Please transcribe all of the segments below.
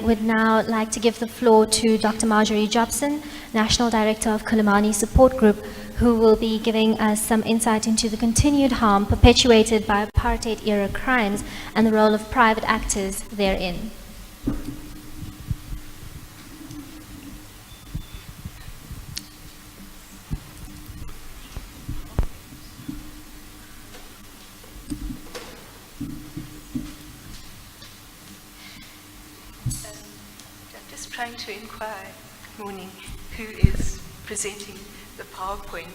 would now like to give the floor to Dr. Marjorie Jobson, National Director of Khulumani Support Group, who will be giving us some insight into the continued harm perpetuated by apartheid-era crimes and the role of private actors therein. Trying to inquire, good morning, who is presenting the PowerPoint,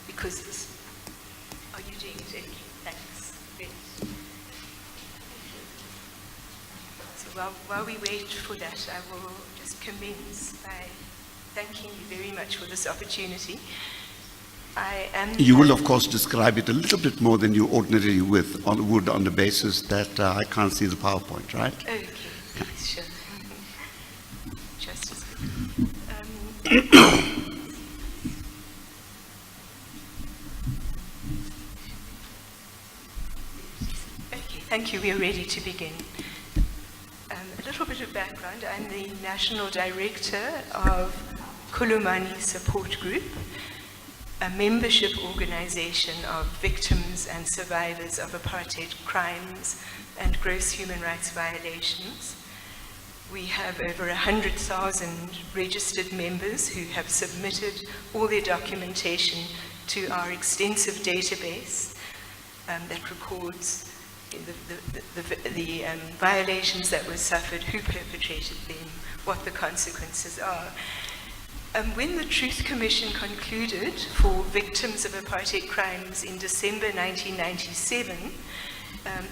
because this, are you doing it? Okay, thanks. Great. So while we wait for that, I will just commence by thanking you very much for this opportunity. You will, of course, describe it a little bit more than you ordinarily would on the basis that I can't see the PowerPoint, right? Okay, sure. Okay, thank you. We are ready to begin. A little bit of background. I'm the National Director of Khulumani Support Group, a membership organization of victims and survivors of apartheid crimes and gross human rights violations. We have over 100,000 registered members who have submitted all their documentation to our extensive database that records the violations that were suffered, who perpetrated them, what the consequences are. When the Truth Commission concluded for victims of apartheid crimes in December 1997,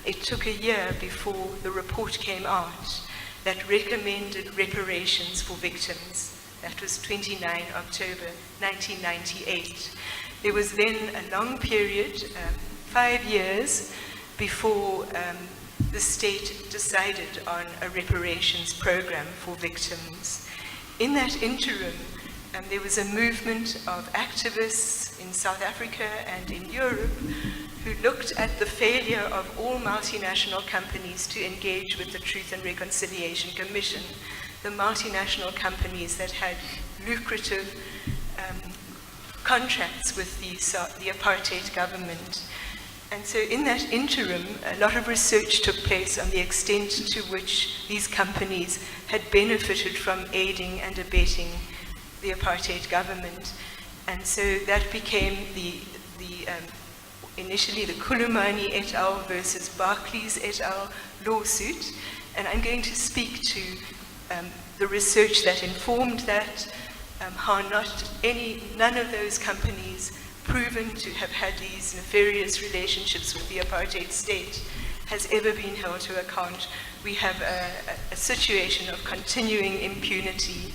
it took a year before the report came out that recommended reparations for victims. That was 29 October 1998. There was then a long period, 5 years, before the state decided on a reparations program for victims. In that interim, there was a movement of activists in South Africa and in Europe who looked at the failure of all multinational companies to engage with the Truth and Reconciliation Commission, the multinational companies that had lucrative contracts with the apartheid government. And so in that interim, a lot of research took place on the extent to which these companies had benefited from aiding and abetting the apartheid government. And so that became initially the Khulumani et al. Versus Barclays et al. Lawsuit. And I'm going to speak to the research that informed that, how none of those companies proven to have had these nefarious relationships with the apartheid state has ever been held to account. We have a situation of continuing impunity.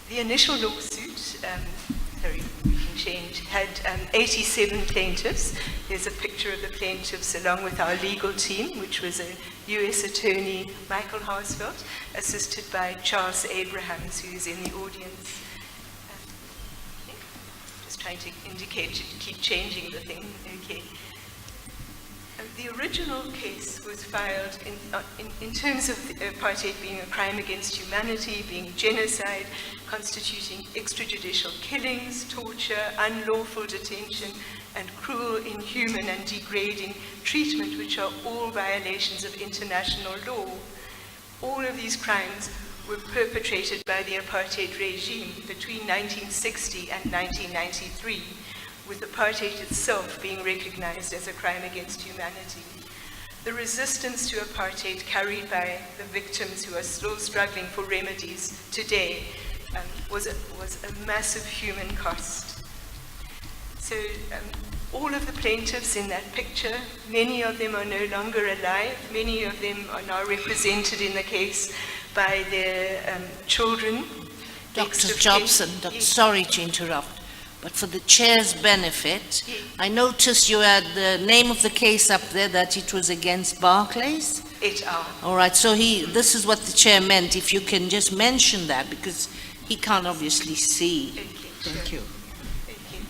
The initial lawsuit, had 87 plaintiffs. There's a picture of the plaintiffs along with our legal team, which was a U.S. Attorney, Michael Hausfeld, assisted by Charles Abrahams, who is in the audience. Just trying to indicate to keep changing the thing. Okay. The original case was filed in terms of apartheid being a crime against humanity, being genocide, constituting extrajudicial killings, torture, unlawful detention, and cruel, inhuman, and degrading treatment, which are all violations of international law. All of these crimes were perpetrated by the apartheid regime between 1960 and 1993. With apartheid itself being recognized as a crime against humanity. The resistance to apartheid carried by the victims who are still struggling for remedies today was a massive human cost. So all of the plaintiffs in that picture, many of them are no longer alive, many of them are now represented in the case by their children. Dr. Jobson, sorry to interrupt. But for the chair's benefit, I noticed you had the name of the case up there, that it was against Barclays. Et al. All right, so this is what the chair meant, if you can just mention that, because he can't obviously see. Okay, Thank you. Thank you.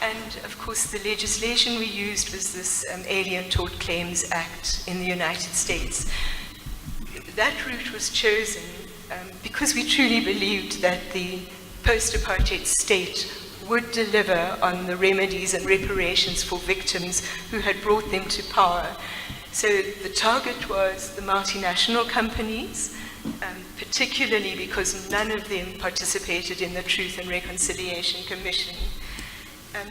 And of course, the legislation we used was this Alien Tort Claims Act in the United States. that route was chosen because we truly believed that the post-apartheid state would deliver on the remedies and reparations for victims who had brought them to power. So the target was the multinational companies, particularly because none of them participated in the Truth and Reconciliation Commission.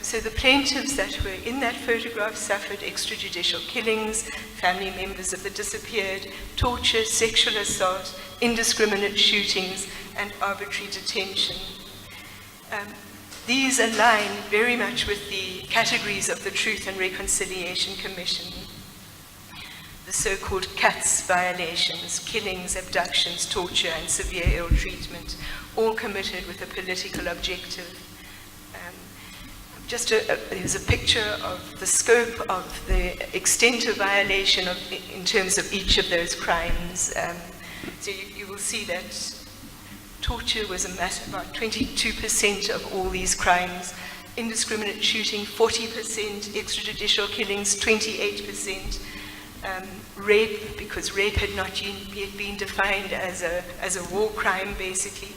So the plaintiffs that were in that photograph suffered extrajudicial killings, family members of the disappeared, torture, sexual assault, indiscriminate shootings, and arbitrary detention. These align very much with the categories of the Truth and Reconciliation Commission. The so-called CATS violations, killings, abductions, torture, and severe ill treatment, all committed with a political objective. There's a picture of the scope of the extent of violation in terms of each of those crimes. So you will see that torture was about 22% of all these crimes. Indiscriminate shooting, 40%. Extrajudicial killings, 28%. Rape, because rape had not yet been defined as a war crime, basically.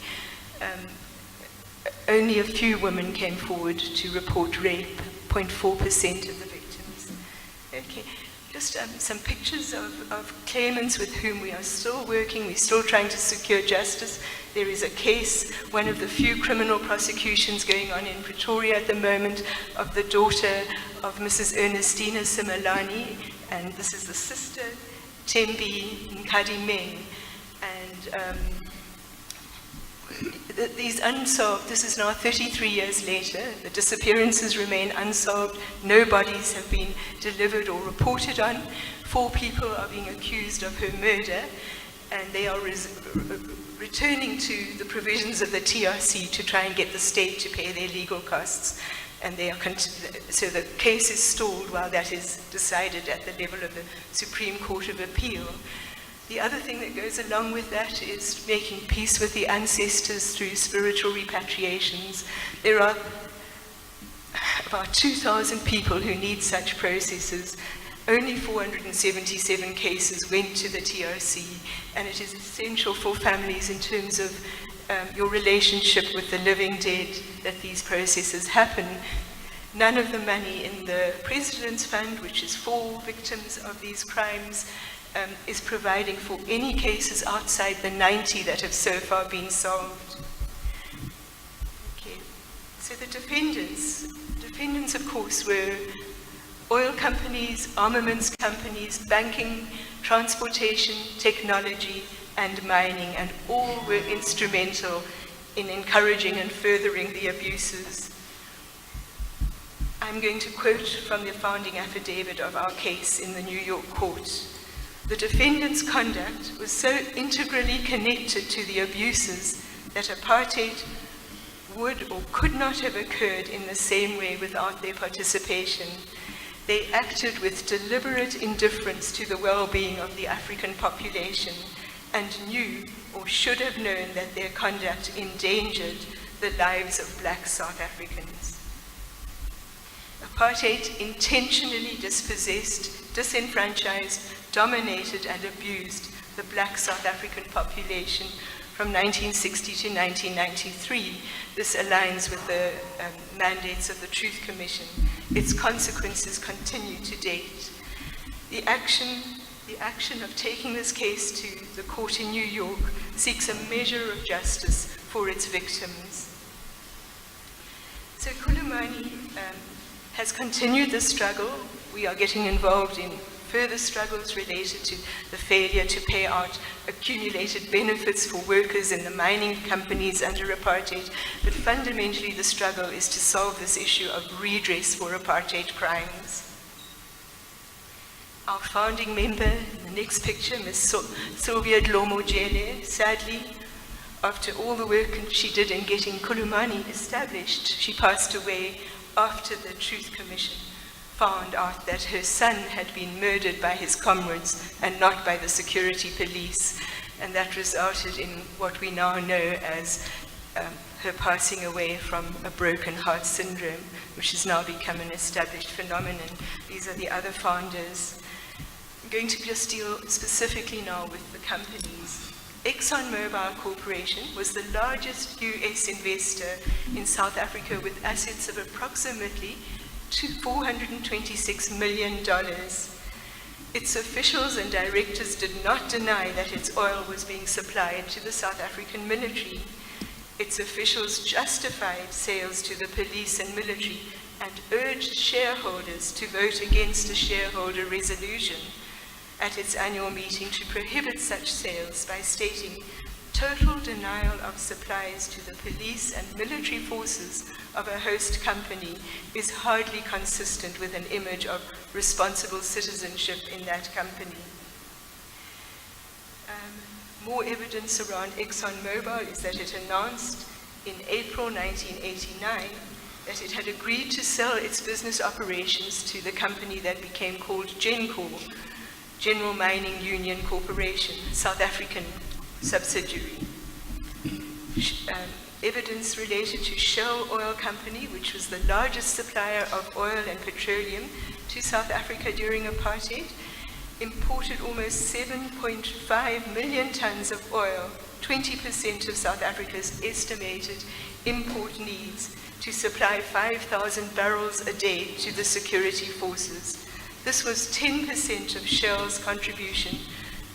Only a few women came forward to report rape, 0.4% of the victims. Okay, just some pictures of claimants with whom we are still working. We're still trying to secure justice. There is a case, one of the few criminal prosecutions going on in Pretoria at the moment, of the daughter of Mrs. Ernestina Simelani, and this is the sister, Tembi Nkadimeng. And these unsolved, this is now 33 years later, the disappearances remain unsolved, no bodies have been delivered or reported on, 4 people are being accused of her murder, and they are returning to the provisions of the TRC to try and get the state to pay their legal costs. And they are so the case is stalled while that is decided at the level of the Supreme Court of Appeal. The other thing that goes along with that is making peace with the ancestors through spiritual repatriations. There are about 2,000 people who need such processes. Only 477 cases went to the TRC, and it is essential for families in terms of your relationship with the living dead that these processes happen. None of the money in the President's Fund, which is for victims of these crimes, is providing for any cases outside the 90 that have so far been solved. Okay. So the defendants of course were oil companies, armaments companies, banking, transportation, technology, and mining, and all were instrumental in encouraging and furthering the abuses. I'm going to quote from the founding affidavit of our case in the New York court. The defendant's conduct was so integrally connected to the abuses that apartheid would or could not have occurred in the same way without their participation. They acted with deliberate indifference to the well-being of the African population and knew or should have known that their conduct endangered the lives of black South Africans. Apartheid intentionally dispossessed, disenfranchised, dominated and abused the black South African population from 1960 to 1993. This aligns with the mandates of the Truth Commission. Its consequences continue to date. The action of taking this case to the court in New York seeks a measure of justice for its victims. So Khulumani has continued the struggle. We are getting involved in further struggles related to the failure to pay out accumulated benefits for workers in the mining companies under apartheid, but fundamentally the struggle is to solve this issue of redress for apartheid crimes. Our founding member, in the next picture, Ms. Sylvia Dlomo-Jele, sadly, after all the work she did in getting Khulumani established, she passed away after the Truth Commission found out that her son had been murdered by his comrades and not by the security police. And that resulted in what we now know as her passing away from a broken heart syndrome, which has now become an established phenomenon. These are the other founders. I'm going to just deal specifically now with the companies. ExxonMobil Corporation was the largest US investor in South Africa with assets of approximately $426 million. Its officials and directors did not deny that its oil was being supplied to the South African military. Its officials justified sales to the police and military and urged shareholders to vote against a shareholder resolution at its annual meeting to prohibit such sales by stating total denial of supplies to the police and military forces of a host company is hardly consistent with an image of responsible citizenship in that company. More evidence around ExxonMobil is that it announced in April 1989 that it had agreed to sell its business operations to the company that became called GenCor, General Mining Union Corporation, South African subsidiary. Evidence related to Shell Oil Company, which was the largest supplier of oil and petroleum to South Africa during apartheid, imported almost 7.5 million tons of oil, 20% of South Africa's estimated import needs, to supply 5,000 barrels a day to the security forces. This was 10% of Shell's contribution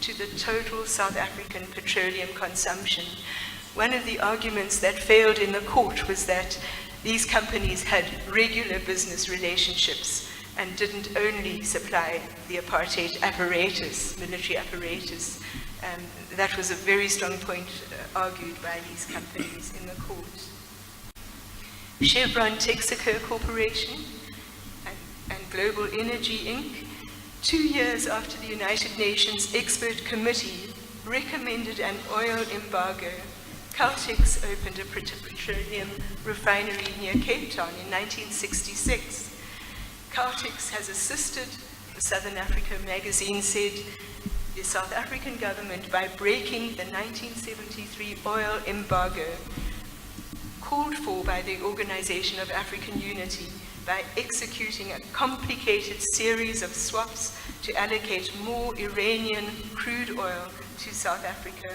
to the total South African petroleum consumption. One of the arguments that failed in the court was that these companies had regular business relationships and didn't only supply the apartheid apparatus, military apparatus. That was a very strong point argued by these companies in the court. Chevron Texaco Corporation and Global Energy Inc., 2 years after the United Nations Expert Committee recommended an oil embargo, Caltex opened a petroleum refinery near Cape Town in 1966. Caltex has assisted, the Southern Africa magazine said, the South African government by breaking the 1973 oil embargo called for by the Organization of African Unity by executing a complicated series of swaps to allocate more Iranian crude oil to South Africa.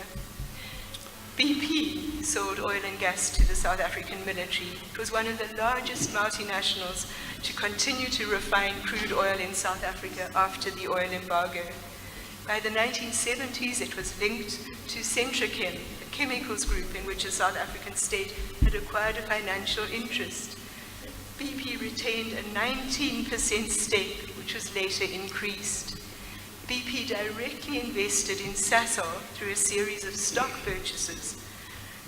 BP sold oil and gas to the South African military. It was one of the largest multinationals to continue to refine crude oil in South Africa after the oil embargo. By the 1970s, it was linked to Centrochem, a chemicals group in which a South African state had acquired a financial interest. BP retained a 19% stake, which was later increased. BP directly invested in Sasol through a series of stock purchases.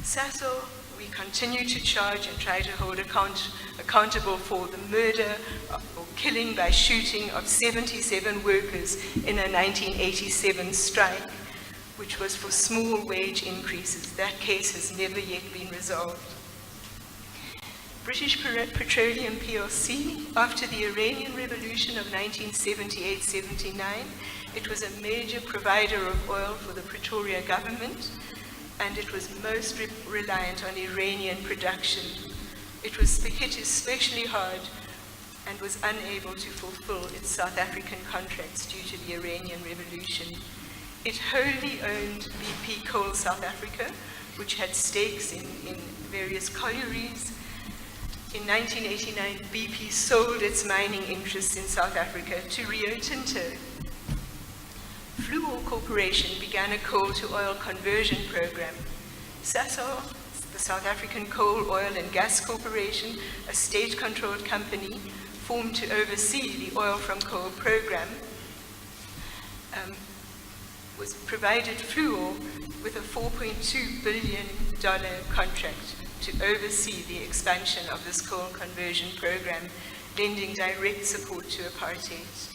Sasol, we continue to charge and try to hold accountable for the murder or killing by shooting of 77 workers in a 1987 strike, which was for small wage increases. That case has never yet been resolved. British Petroleum plc, after the Iranian Revolution of 1978-79, it was a major provider of oil for the Pretoria government, and it was most reliant on Iranian production. It was hit especially hard and was unable to fulfill its South African contracts due to the Iranian Revolution. It wholly owned BP Coal South Africa, which had stakes in various collieries. In 1989, BP sold its mining interests in South Africa to Rio Tinto. Fluor Corporation began a coal-to-oil conversion program. Sasol, the South African Coal, Oil and Gas Corporation, a state-controlled company formed to oversee the oil from coal program, was provided Fluor with a $4.2 billion contract to oversee the expansion of this coal conversion program, lending direct support to apartheid.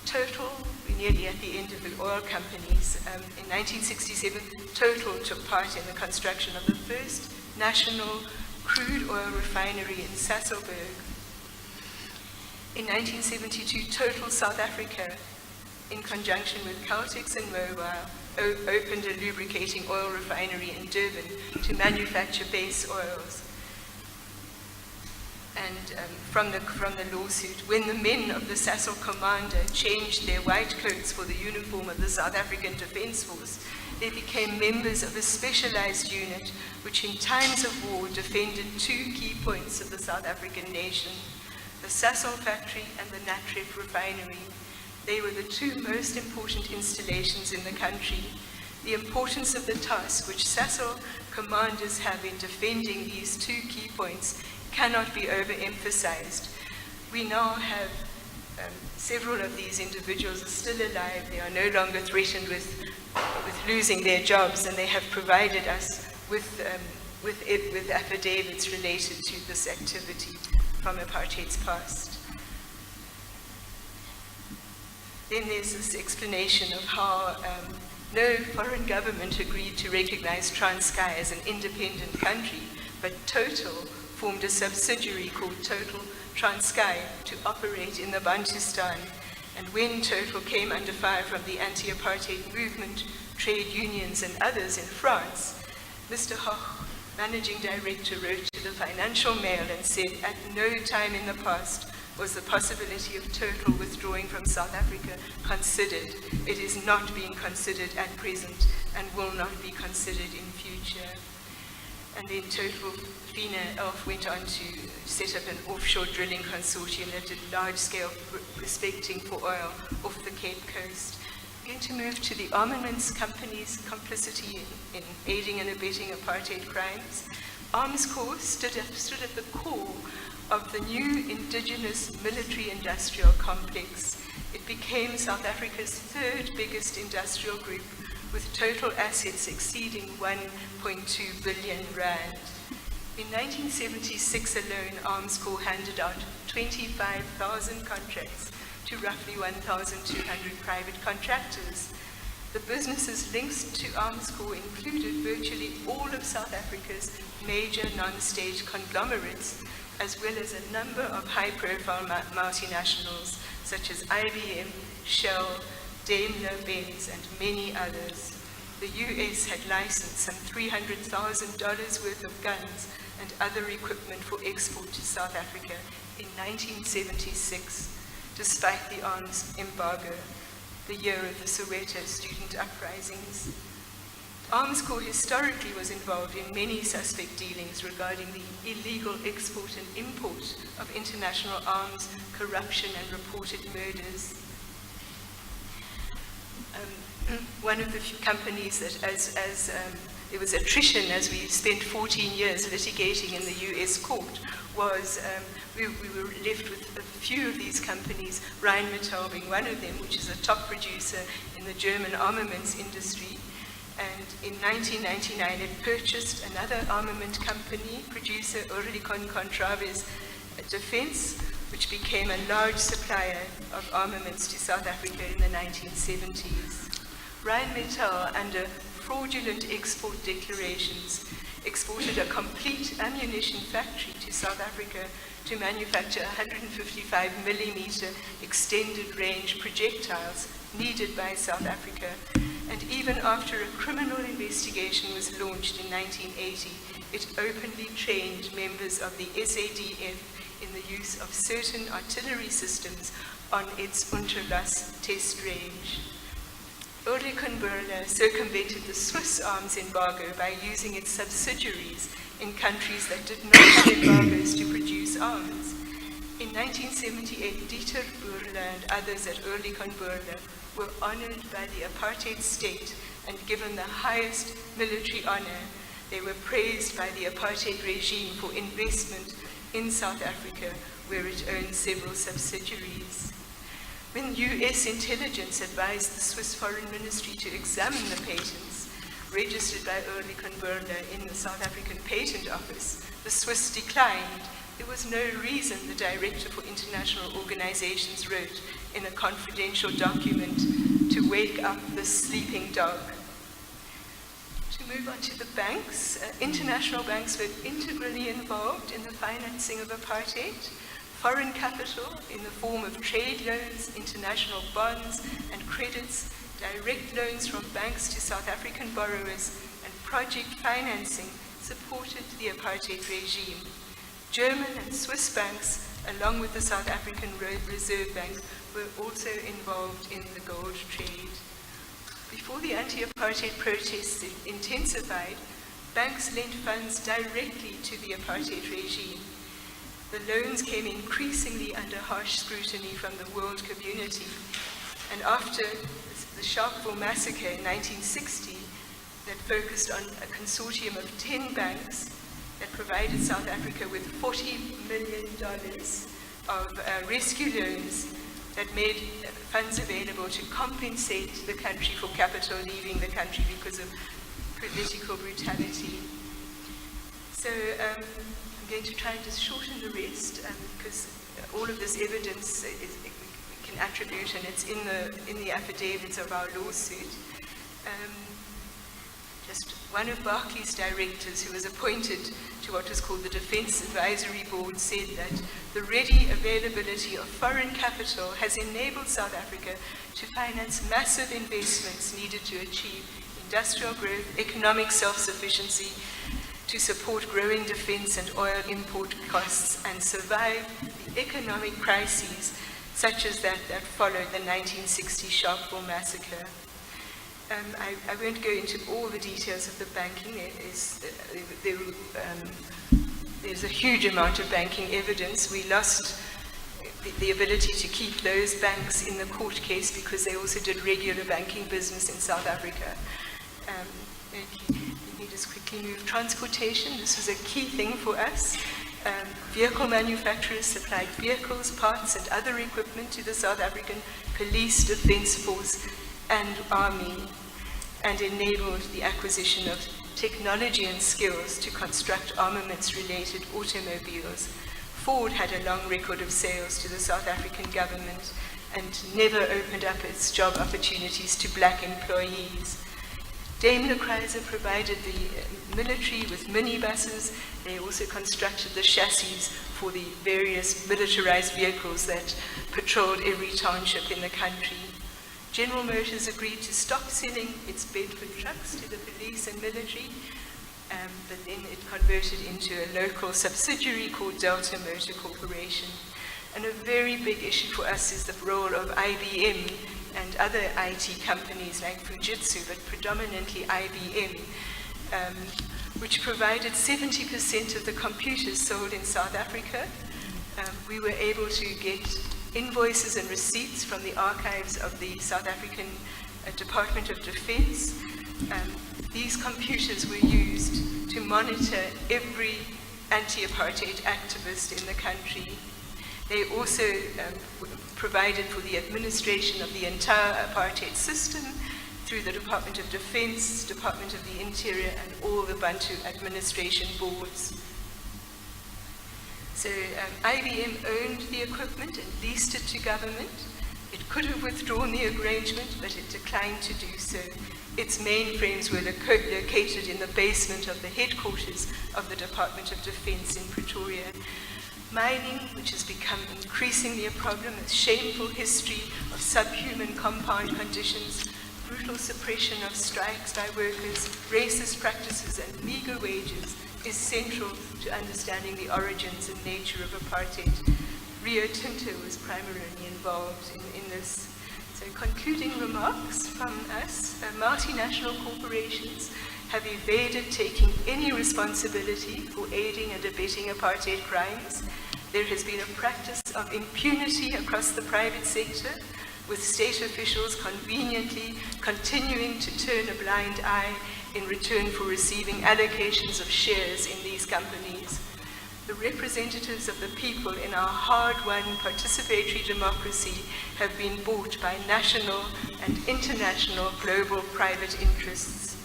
Total, we're nearly at the end of the oil companies. In 1967, Total took part in the construction of the first national crude oil refinery in Sasolburg. In 1972, Total South Africa, in conjunction with Caltex and Mobile, opened a lubricating oil refinery in Durban to manufacture base oils. and from the lawsuit, when the men of the Sasol commander changed their white clothes for the uniform of the South African Defence Force, they became members of a specialized unit which in times of war defended two key points of the South African nation, the Sasol factory and the Natref refinery. They were the two most important installations in the country. The importance of the task which Sasol commanders have in defending these two key points cannot be overemphasized. We now have several of these individuals are still alive. They are no longer threatened with losing their jobs, and they have provided us with affidavits related to this activity from apartheid's past. Then there's this explanation of how no foreign government agreed to recognize Transkei as an independent country, but Total formed a subsidiary called Total Transkei to operate in the Bantustan. And when Total came under fire from the anti-apartheid movement, trade unions and others in France, Mr. Hoch, managing director, wrote to the Financial Mail and said, at no time in the past was the possibility of Total withdrawing from South Africa considered. It is not being considered at present and will not be considered in future. And then Total FINA went on to set up an offshore drilling consortium that did large-scale prospecting for oil off the Cape Coast. I'm going to move to the Armaments company's complicity in aiding and abetting apartheid crimes. Arms Corps stood at the core of the new indigenous military-industrial complex. It became South Africa's third biggest industrial group, with total assets exceeding 1.2 billion rand. In 1976 alone, Arms Corps handed out 25,000 contracts to roughly 1,200 private contractors. The businesses linked to Arms Corps included virtually all of South Africa's major non-state conglomerates, as well as a number of high-profile multinationals such as IBM, Shell, Daimler-Benz, and many others. The US had licensed some $300,000 worth of guns and other equipment for export to South Africa in 1976, despite the arms embargo, the year of the Soweto student uprisings. Arms Corps historically was involved in many suspect dealings regarding the illegal export and import of international arms, corruption, and reported murders. One of the few companies that, as there was attrition as we spent 14 years litigating in the US court, was we were left with a few of these companies, Rheinmetall being one of them, which is a top producer in the German armaments industry. And in 1999, it purchased another armament company, producer Oerlikon Contraves Defense, which became a large supplier of armaments to South Africa in the 1970s. Rheinmetall, under fraudulent export declarations, exported a complete ammunition factory to South Africa to manufacture 155 millimeter extended range projectiles needed by South Africa. And even after a criminal investigation was launched in 1980, it openly trained members of the SADF in the use of certain artillery systems on its Unterlas test range. Oerlikon Berle circumvented the Swiss arms embargo by using its subsidiaries in countries that did not have embargoes to produce arms. In 1978, Dieter Berle and others at Oerlikon Berle were honored by the apartheid state and given the highest military honor. They were praised by the apartheid regime for investment in South Africa, where it owns several subsidiaries. When US intelligence advised the Swiss Foreign Ministry to examine the patents registered by Oerlikon Berle in the South African Patent Office, the Swiss declined. There was no reason, the Director for International Organizations wrote in a confidential document, to wake up the sleeping dog. To move on to the banks, international banks were integrally involved in the financing of apartheid. Foreign capital in the form of trade loans, international bonds and credits, direct loans from banks to South African borrowers, and project financing supported the apartheid regime. German and Swiss banks, along with the South African Reserve Bank, were also involved in the gold trade. Before the anti-apartheid protests intensified, banks lent funds directly to the apartheid regime. The loans came increasingly under harsh scrutiny from the world community. And after the Sharpeville massacre in 1960, that focused on a consortium of 10 banks that provided South Africa with $40 million of rescue loans that made funds available to compensate the country for capital leaving the country because of political brutality. So I'm going to try and just shorten the rest because all of this evidence we can attribute, and it's in the affidavits of our lawsuit. Just one of Barclays' directors, who was appointed to what was called the Defense Advisory Board, said that the ready availability of foreign capital has enabled South Africa to finance massive investments needed to achieve industrial growth, economic self-sufficiency, to support growing defense and oil import costs, and survive the economic crises such as that followed the 1960 Sharpeville massacre. I won't go into all the details of the banking. There's a huge amount of banking evidence. We lost the ability to keep those banks in the court case because they also did regular banking business in South Africa. Let me just quickly move. Transportation, this was a key thing for us. Vehicle manufacturers supplied vehicles, parts, and other equipment to the South African Police, Defence Force, and Army, and enabled the acquisition of technology and skills to construct armaments-related automobiles. Ford had a long record of sales to the South African government and never opened up its job opportunities to black employees. Daimler Chrysler provided the military with minibuses. They also constructed the chassis for the various militarized vehicles that patrolled every township in the country. General Motors agreed to stop selling its Bedford trucks to the police and military, but then it converted into a local subsidiary called Delta Motor Corporation. And a very big issue for us is the role of IBM and other IT companies like Fujitsu, but predominantly IBM, which provided 70% of the computers sold in South Africa. We were able to get invoices and receipts from the archives of the South African Department of Defense. These computers were used to monitor every anti-apartheid activist in the country. They also provided for the administration of the entire apartheid system through the Department of Defense, Department of the Interior, and all the Bantu administration boards. So IBM owned the equipment and leased it to government. It could have withdrawn the arrangement, but it declined to do so. Its mainframes were located in the basement of the headquarters of the Department of Defense in Pretoria. Mining, which has become increasingly a problem, with shameful history of subhuman compound conditions, brutal suppression of strikes by workers, racist practices, and meager wages, is central to understanding the origins and nature of apartheid. Rio Tinto was primarily involved in this. So concluding remarks from us, multinational corporations have evaded taking any responsibility for aiding and abetting apartheid crimes. There has been a practice of impunity across the private sector, with state officials conveniently continuing to turn a blind eye in return for receiving allocations of shares in these companies. The representatives of the people in our hard-won participatory democracy have been bought by national and international global private interests.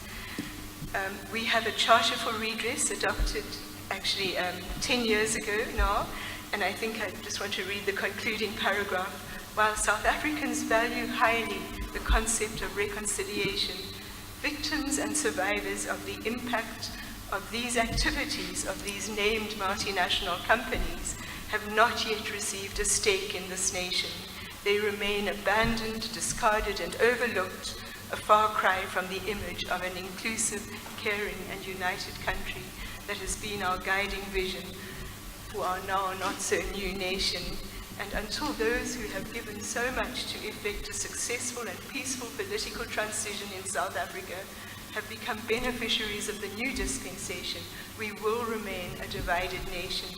We have a charter for redress adopted actually 10 years ago now, and I think I just want to read the concluding paragraph. While South Africans value highly the concept of reconciliation, victims and survivors of the impact of these activities of these named multinational companies have not yet received a stake in this nation. They remain abandoned, discarded, and overlooked, a far cry from the image of an inclusive, caring, and united country that has been our guiding vision for our now not so new nation, and until those who have given so much to effect a successful and peaceful political transition in South Africa have become beneficiaries of the new dispensation, we will remain a divided nation.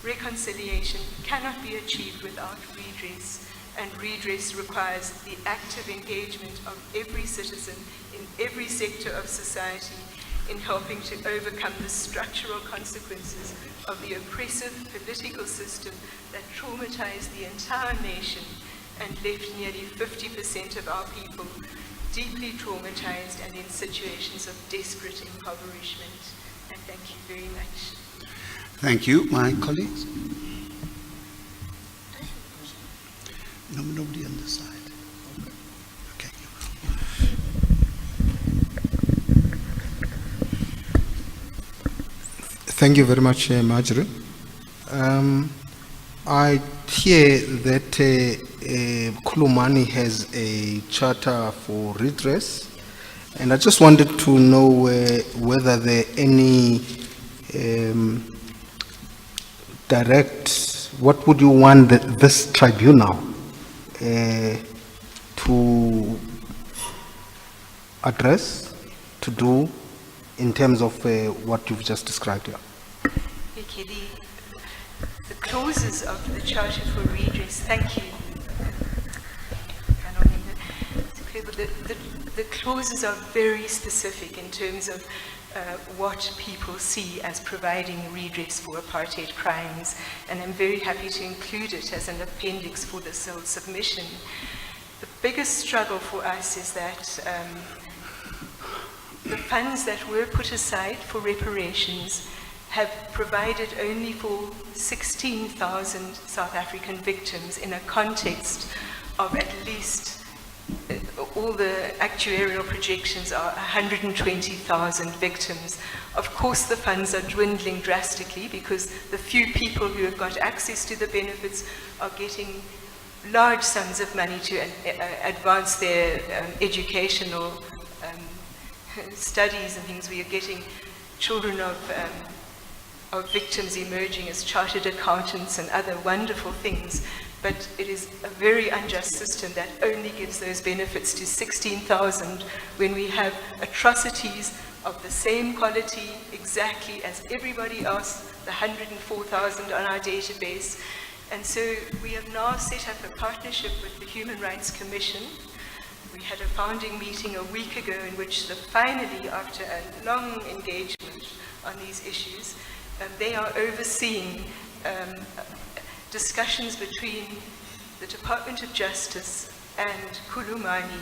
Reconciliation cannot be achieved without redress, and redress requires the active engagement of every citizen in every sector of society in helping to overcome the structural consequences of the oppressive political system that traumatized the entire nation and left nearly 50% of our people deeply traumatized and in situations of desperate impoverishment. And thank you very much. Thank you. My colleagues? No, nobody on this side. Okay. Thank you very much, Marjorie. I hear that Khulumani has a charter for redress, and I just wanted to know whether there are any what would you want this tribunal to address, to do in terms of what you've just described here? Okay, the clauses of the Charter for Redress, thank you. The clauses are very specific in terms of what people see as providing redress for apartheid crimes, and I'm very happy to include it as an appendix for this whole submission. The biggest struggle for us is that the funds that were put aside for reparations have provided only for 16,000 South African victims in a context of at least, all the actuarial projections are 120,000 victims. Of course, the funds are dwindling drastically because the few people who have got access to the benefits are getting large sums of money to advance their educational studies and things. We are getting children of victims emerging as chartered accountants and other wonderful things. But it is a very unjust system that only gives those benefits to 16,000 when we have atrocities of the same quality exactly as everybody else, the 104,000 on our database. And so we have now set up a partnership with the Human Rights Commission. We had a founding meeting a week ago in which finally, after a long engagement on these issues, they are overseeing discussions between the Department of Justice and Khulumani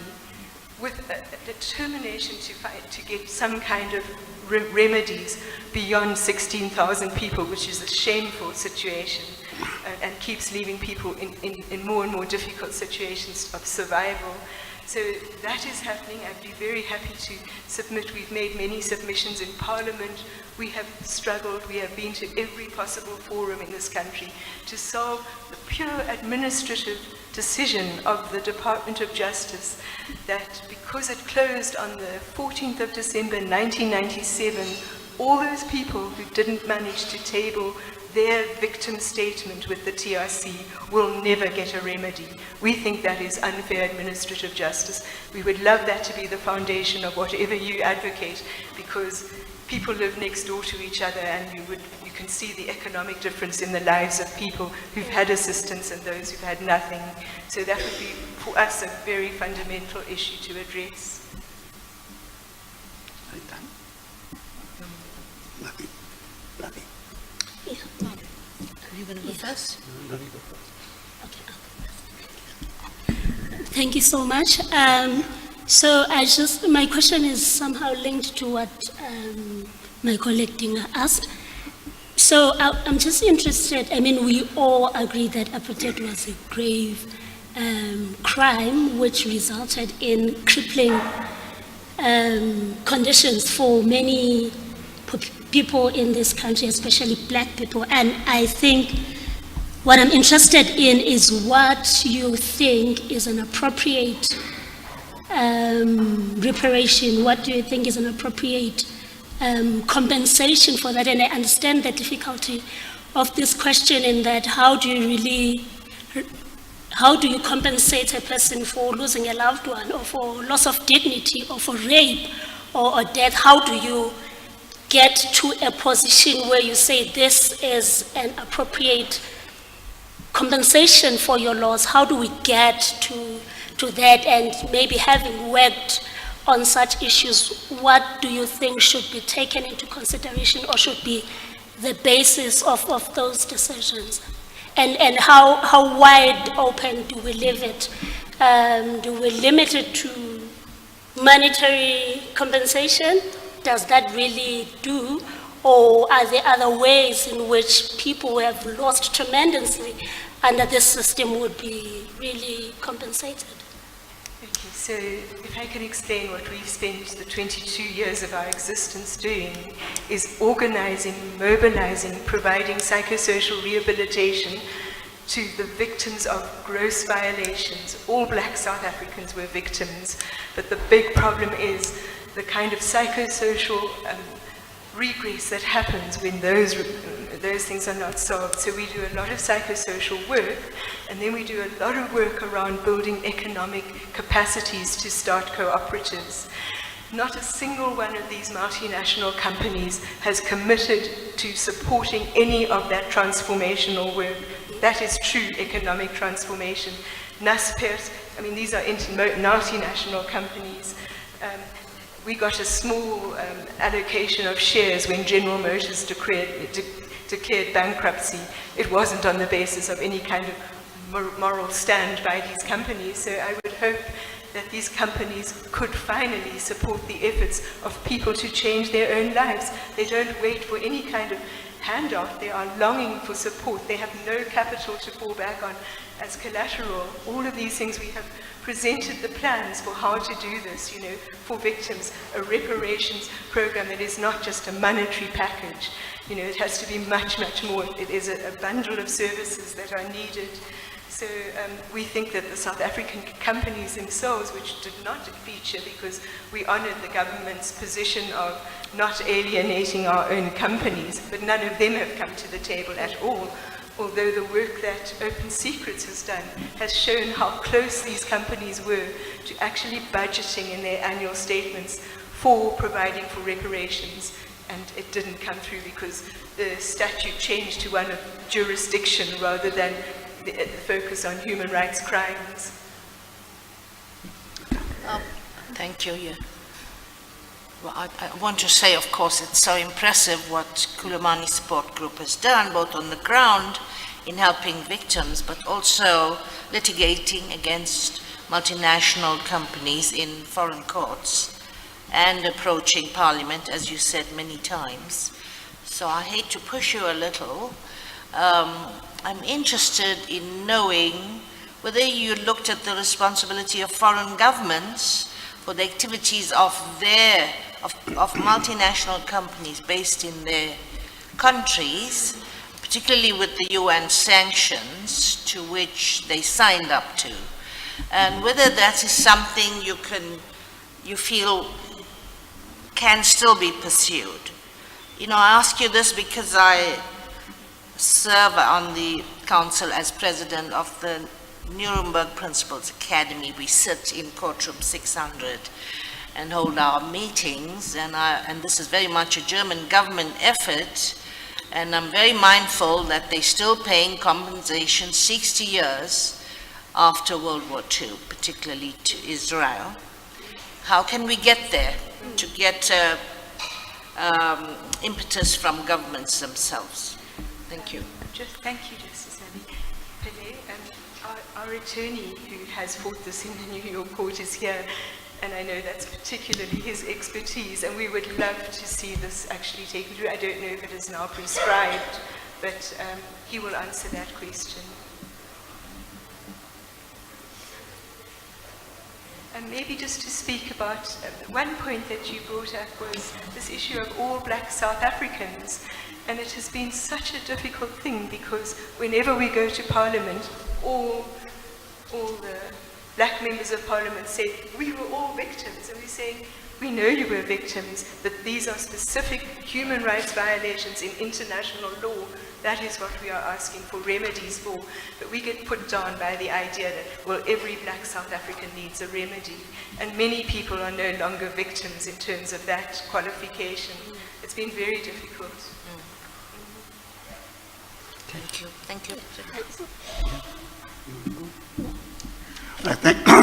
with a determination to get some kind of remedies beyond 16,000 people, which is a shameful situation and keeps leaving people in more and more difficult situations of survival. So that is happening. I'd be very happy to submit. We've made many submissions in Parliament. We have struggled. We have been to every possible forum in this country to solve the pure administrative decision of the Department of Justice that because it closed on the 14th of December 1997, all those people who didn't manage to table their victim statement with the TRC will never get a remedy. We think that is unfair administrative justice. We would love that to be the foundation of whatever you advocate, because people live next door to each other, and you can see the economic difference in the lives of people who've had assistance and those who've had nothing. So that would be, for us, a very fundamental issue to address. Nothing. Are you going to go first? Thank you so much. So my question is somehow linked to what my colleague Dinga asked. So I'm just interested, I mean, we all agree that apartheid was a grave crime which resulted in crippling conditions for many people in this country, especially black people. And I think what I'm interested in is what you think is an appropriate reparation. What do you think is an appropriate compensation for that? And I understand the difficulty of this question in that how do you compensate a person for losing a loved one, or for loss of dignity, or for rape, or death? How do you get to a position where you say this is an appropriate compensation for your loss? How do we get to that? And maybe having worked on such issues, what do you think should be taken into consideration or should be the basis of those decisions? And how wide open do we leave it? Do we limit it to monetary compensation? Does that really do? Or are there other ways in which people who have lost tremendously under this system would be really compensated? Okay, so if I can explain what we've spent the 22 years of our existence doing, is organizing, mobilizing, providing psychosocial rehabilitation to the victims of gross violations. All black South Africans were victims, but the big problem is the kind of psychosocial regress that happens when those things are not solved. So we do a lot of psychosocial work, and then we do a lot of work around building economic capacities to start cooperatives. Not a single one of these multinational companies has committed to supporting any of that transformational work. That is true economic transformation. Naspers, I mean, these are multinational companies. We got a small allocation of shares when General Motors declared bankruptcy. It wasn't on the basis of any kind of moral stand by these companies. So I would hope that these companies could finally support the efforts of people to change their own lives. They don't wait for any kind of handout. They are longing for support. They have no capital to fall back on as collateral. All of these things, we have presented the plans for how to do this, you know, for victims, a reparations program that is not just a monetary package. You know, it has to be much, much more. It is a bundle of services that are needed. So we think that the South African companies themselves, which did not feature because we honored the government's position of not alienating our own companies, but none of them have come to the table at all. Although the work that Open Secrets has done has shown how close these companies were to actually budgeting in their annual statements for providing for reparations. And it didn't come through because the statute changed to one of jurisdiction rather than the focus on human rights crimes. Thank you. Yeah. Well, I want to say, of course, it's so impressive what Khulumani Support Group has done, both on the ground in helping victims, but also litigating against multinational companies in foreign courts and approaching Parliament, as you said many times. So I hate to push you a little. I'm interested in knowing whether you looked at the responsibility of foreign governments for the activities of multinational companies based in their countries, particularly with the UN sanctions to which they signed up to, and whether that is something you feel can still be pursued. You know, I ask you this because I serve on the council as president of the Nuremberg Principles Academy. We sit in courtroom 600 and hold our meetings, and this is very much a German government effort, and I'm very mindful that they're still paying compensation 60 years after World War II, particularly to Israel. How can we get there to get impetus from governments themselves? Thank you. Thank you, Justice Abby. Pele, our attorney who has fought this in the New York court is here, and I know that's particularly his expertise, and we would love to see this actually taken through. I don't know if it is now prescribed, but he will answer that question. And maybe just to speak about one point that you brought up was this issue of all black South Africans. And it has been such a difficult thing because whenever we go to Parliament, all the black members of Parliament say, we were all victims. And we're saying, we know you were victims, that these are specific human rights violations in international law. That is what we are asking for remedies for. But we get put down by the idea that, well, every black South African needs a remedy. And many people are no longer victims in terms of that qualification. It's been very difficult. Thank you. Thank you.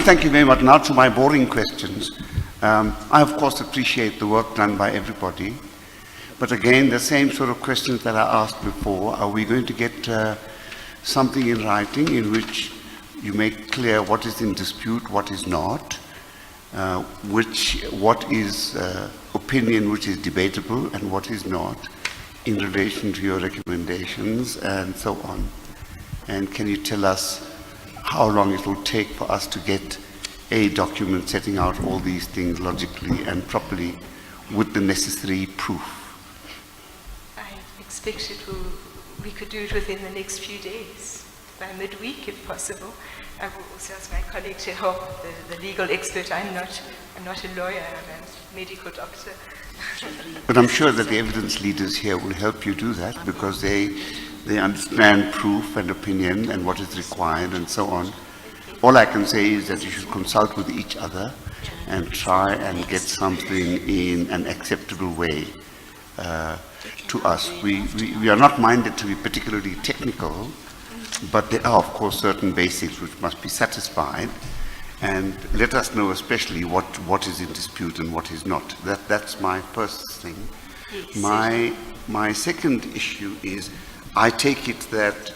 Thank you very much. Now to my boring questions. I, of course, appreciate the work done by everybody. But again, the same sort of questions that I asked before. Are we going to get something in writing in which you make clear what is in dispute, what is not, what is opinion which is debatable and what is not in relation to your recommendations and so on? And can you tell us how long it will take for us to get a document setting out all these things logically and properly with the necessary proof? I expect we could do it within the next few days, by midweek if possible. I will also ask my colleague to help, the legal expert. I'm not a lawyer, I'm a medical doctor. But I'm sure that the evidence leaders here will help you do that because they understand proof and opinion and what is required and so on. All I can say is that you should consult with each other and try and get something in an acceptable way to us. We are not minded to be particularly technical, but there are, of course, certain basics which must be satisfied. And let us know especially what is in dispute and what is not. That's my first thing. My second issue is, I take it that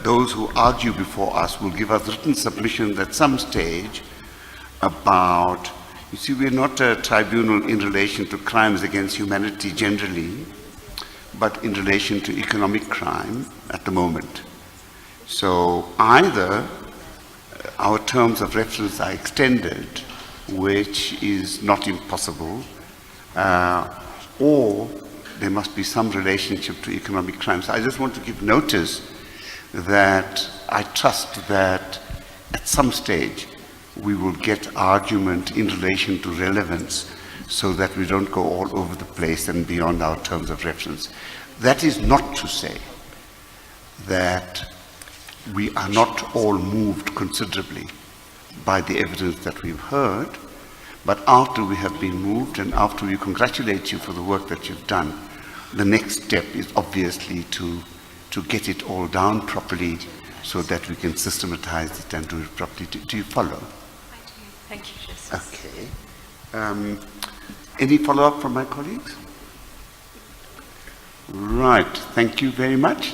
those who argue before us will give us written submissions at some stage about, you see, we're not a tribunal in relation to crimes against humanity generally, but in relation to economic crime at the moment. So either our terms of reference are extended, which is not impossible, or there must be some relationship to economic crimes. I just want to give notice that I trust that at some stage we will get argument in relation to relevance so that we don't go all over the place and beyond our terms of reference. That is not to say that we are not all moved considerably by the evidence that we've heard, but after we have been moved and after we congratulate you for the work that you've done, the next step is obviously to get it all down properly so that we can systematize it and do it properly. Do you follow? I do. Thank you, Justice. Okay. Any follow-up from my colleagues? Right. Thank you very much.